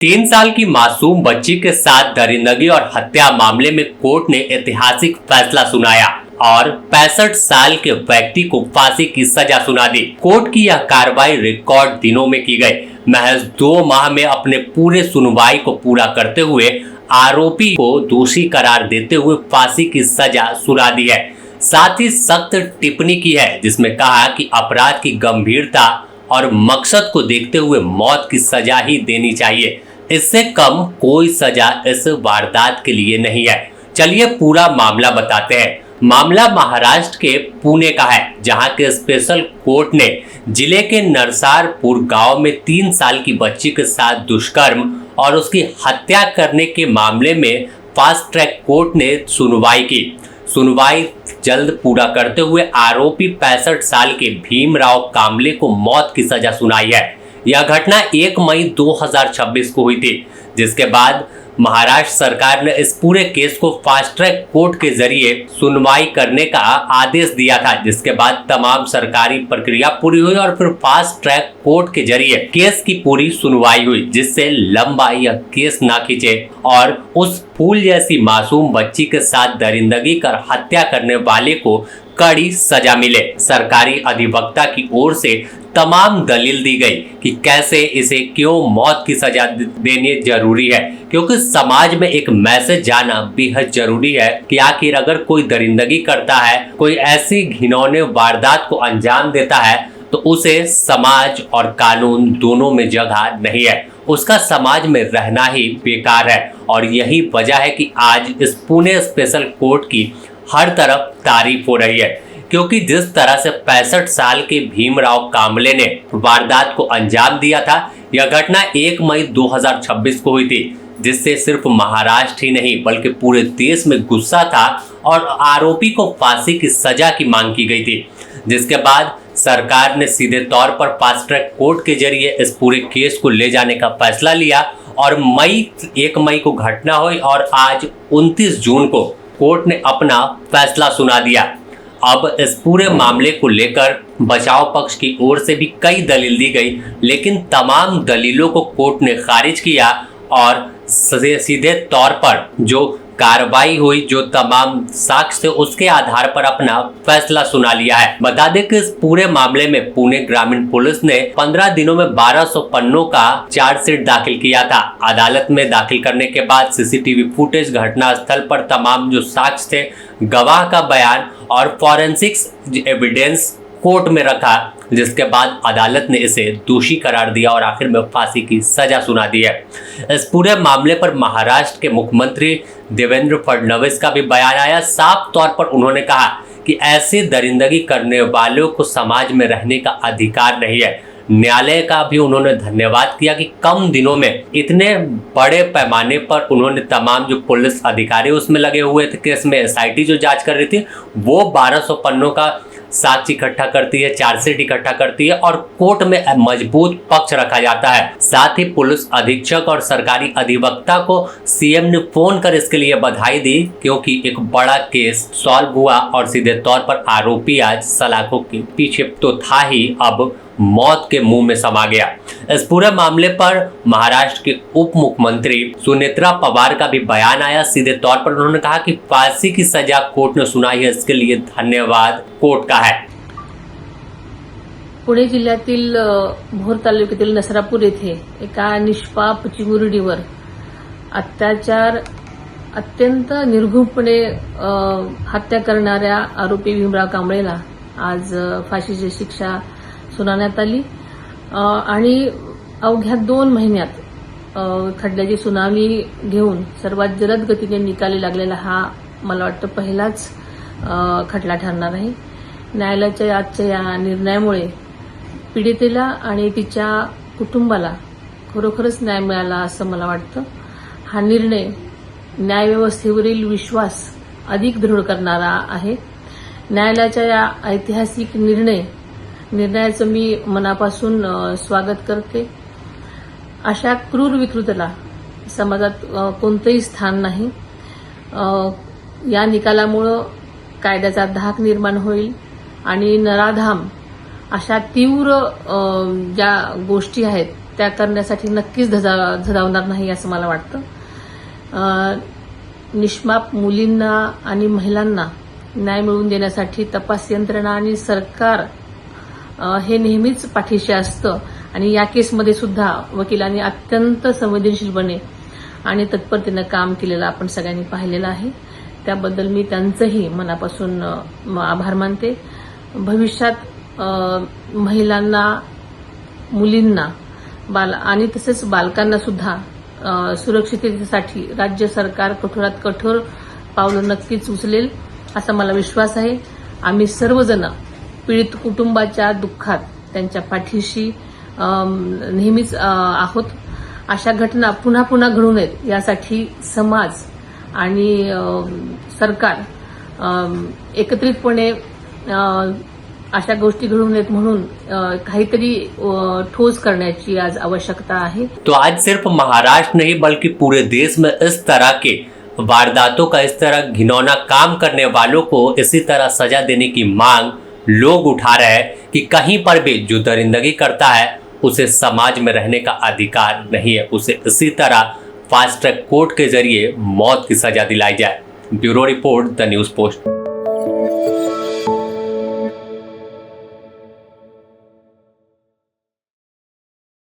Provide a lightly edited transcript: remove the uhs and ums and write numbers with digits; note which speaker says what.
Speaker 1: 3 साल की मासूम बच्ची के साथ दरिंदगी और हत्या मामले में कोर्ट ने ऐतिहासिक फैसला सुनाया और 65 साल के व्यक्ति को फांसी की सजा सुना दी। कोर्ट की यह कार्रवाई रिकॉर्ड दिनों में की गई। महज 2 माह में अपने पूरे सुनवाई को पूरा करते हुए आरोपी को दोषी करार देते हुए फांसी की सजा सुना दी है। साथ ही सख्त टिप्पणी की है जिसमें कहा कि अपराध की गंभीरता और मकसद को देखते हुए मौत की सजा ही देनी चाहिए। इससे कम कोई सजा इस वारदात के लिए नहीं है। चलिए पूरा मामला बताते हैं। मामला महाराष्ट्र के पुणे का है, जहां के स्पेशल कोर्ट ने जिले के नरसारपुर गांव में 3 साल की बच्ची के साथ दुष्कर्म और उसकी हत्या करने के मामले में फास्ट ट्रैक कोर्ट ने सुनवाई की। सुनवाई जल्द पूरा करते हुए आरोपी 65 साल के भीमराव कांबले को मौत की सजा सुनाई है। यह घटना 1 मई 2026 को हुई थी, जिसके बाद महाराष्ट्र सरकार ने इस पूरे केस को फास्ट ट्रैक कोर्ट के जरिए सुनवाई करने का आदेश दिया था, जिसके बाद तमाम सरकारी प्रक्रिया पूरी हुई और फिर फास्ट ट्रैक कोर्ट के जरिए केस की पूरी सुनवाई हुई, जिससे लंबा यह केस ना खींचे और उस फूल जैसी मासूम बच्ची के साथ दरिंदगी कर हत्या करने वाले को कड़ी सजा मिले। सरकारी अधिवक्ता की ओर से तमाम दलील दी गई कि कैसे इसे क्यों मौत की सजा देनी जरूरी है, क्योंकि समाज में एक मैसेज जाना बेहद जरूरी है कि आखिर अगर कोई दरिंदगी करता है, कोई ऐसी घिनौने वारदात को अंजाम देता है, तो उसे समाज और कानून दोनों में जगह नहीं है, उसका समाज में रहना ही बेकार है। और यही वजह है कि आज इस पुणे स्पेशल कोर्ट की हर तरफ तारीफ हो रही है, क्योंकि जिस तरह से 65 साल के भीमराव कांबले ने वारदात को अंजाम दिया था, यह घटना 1 मई 2026 को हुई थी, जिससे सिर्फ महाराष्ट्र ही नहीं बल्कि पूरे देश में गुस्सा था और आरोपी को फांसी की सजा की मांग की गई थी। जिसके बाद सरकार ने सीधे तौर पर फास्ट ट्रैक कोर्ट के जरिए इस पूरे केस को ले जाने का फैसला लिया और 1 मई को घटना हुई और आज 29 जून को कोर्ट ने अपना फैसला सुना दिया। अब इस पूरे मामले को लेकर बचाव पक्ष की ओर से भी कई दलील दी गई, लेकिन तमाम दलीलों को कोर्ट ने खारिज किया और सीधे तौर पर जो कार्रवाई हुई, जो तमाम साक्ष्य थे, उसके आधार पर अपना फैसला सुना लिया है। बता दें कि इस पूरे मामले में पुणे ग्रामीण पुलिस ने 15 दिनों में 1200 पन्नों का चार्जशीट दाखिल किया था। अदालत में दाखिल करने के बाद सीसीटीवी फुटेज, घटना स्थल पर तमाम जो साक्ष्य थे, गवाह का बयान और फॉरेंसिक्स एविडेंस कोर्ट में रखा, जिसके बाद अदालत ने इसे दोषी करार दिया और आखिर में फांसी की सजा सुना दी है। इस पूरे मामले पर महाराष्ट्र के मुख्यमंत्री देवेंद्र फडणवीस का भी बयान आया। साफ तौर पर उन्होंने कहा कि ऐसे दरिंदगी करने वालों को समाज में रहने का अधिकार नहीं है। न्यायालय का भी उन्होंने धन्यवाद किया कि कम दिनों में इतने बड़े पैमाने पर उन्होंने तमाम जो पुलिस अधिकारी उसमें लगे हुए थे केस में, एसआईटी जो जांच कर रही थी, वो 1200 पन्नों का साक्ष्य इकट्ठा करती है, चार्जशीट इकट्ठा करती है और कोर्ट में मजबूत पक्ष रखा जाता है। साथ ही पुलिस अधीक्षक और सरकारी अधिवक्ता को सीएम ने फोन कर इसके लिए बधाई दी, क्योंकि एक बड़ा केस सॉल्व हुआ और सीधे तौर पर आरोपी आज सलाखों के पीछे तो था ही, अब मौत के मुंह में समा गया। इस पूरे मामले पर महाराष्ट्र के उप मुख्यमंत्री सुनेत्रा पवार का भी बयान आया। सीधे तौर पर उन्होंने कहा कि फांसी की सजा कोर्ट ने सुनाई है, इसके लिए धन्यवाद कोर्ट का है।
Speaker 2: पुणे जिल्ह्यातील भोर तालुक्यातील नसरापूर येथे एका निष्पाप चिमुरडीवर अत्याचार अत्यंत निर्घृणपणे हत्या करणाऱ्या आरोपी भीमराव कांबळेला आज फाशीची शिक्षा सुनावण्यात आली आणि अवघ्या 2 महिन्यात खटल्याची सुनावणी घेऊन सर्वात जलद गतीने निकाली लागलेला हा मला वाटतं पहिलाच खटला ठरणार आहे। न्यायालयाच्या आजच्या या निर्णयामुळे पीडितेला आणि तिच्या कुटुंबाला खरोखरच न्याय मिळाला असं मला वाटतं। हा निर्णय न्यायव्यवस्थेवरील विश्वास अधिक दृढ करणारा आहे। न्यायालयाच्या या ऐतिहासिक निर्णयाचं मी मनापासून स्वागत करते। अशा क्रूर विकृतीला समाजात कोणतंही स्थान नाही। या निकालामुळे कायद्याचा धाक निर्माण होईल आणि नराधाम अशा तीव्र ज्या गोष्टी आहेत हत्या करण्यासाठी नक्कीच झदावणार नाही असं मला वाटतं. निष्पाप मुलींना आणि महिलांना न्याय मिळवून देण्यासाठी तपास यंत्रणा आणि सरकार हे नेहमीच पाठीशी असतं आणि या केसमध्ये सुद्धा वकिलांनी अत्यंत संवेदनशीलपणे आणि तत्परतेनं काम केलेलं आपण सगळ्यांनी पाहिलेलं आहे. त्याबद्दल मी त्यांचंही मनापासून आभार मानते. भविष्यात महिलांना, मुलींना आणि तसेच बालकांना सुद्धा सुरक्षिततेसाठी राज्य सरकार कठोरात कठोर पावलं नक्कीच उचलेल असा मला विश्वास आहे. आम्ही सर्वजण पीडित कुटुंबाच्या दुःखात त्यांच्या पाठीशी नेहमीच आहोत. अशा घटना पुन्हा पुन्हा घडू नयेत यासाठी समाज आणि सरकार एकत्रितपणे अशा गोष्टी घडू नयेत म्हणून काहीतरी ठोस करण्याची आज आवश्यकता आहे.
Speaker 1: तो आज सिर्फ महाराष्ट्र नहीं बल्कि पूरे देश में इस तरह के वारदातों का, इस तरह घिनौना काम करने वालों को इसी तरह सजा देने की मांग लोग उठा रहे हैं कि कहीं पर भी जो दरिंदगी करता है उसे समाज में रहने का अधिकार नहीं है, उसे इसी तरह फास्ट ट्रैक कोर्ट के जरिए मौत की सजा दिलाई जाए. Bureau report, the news post.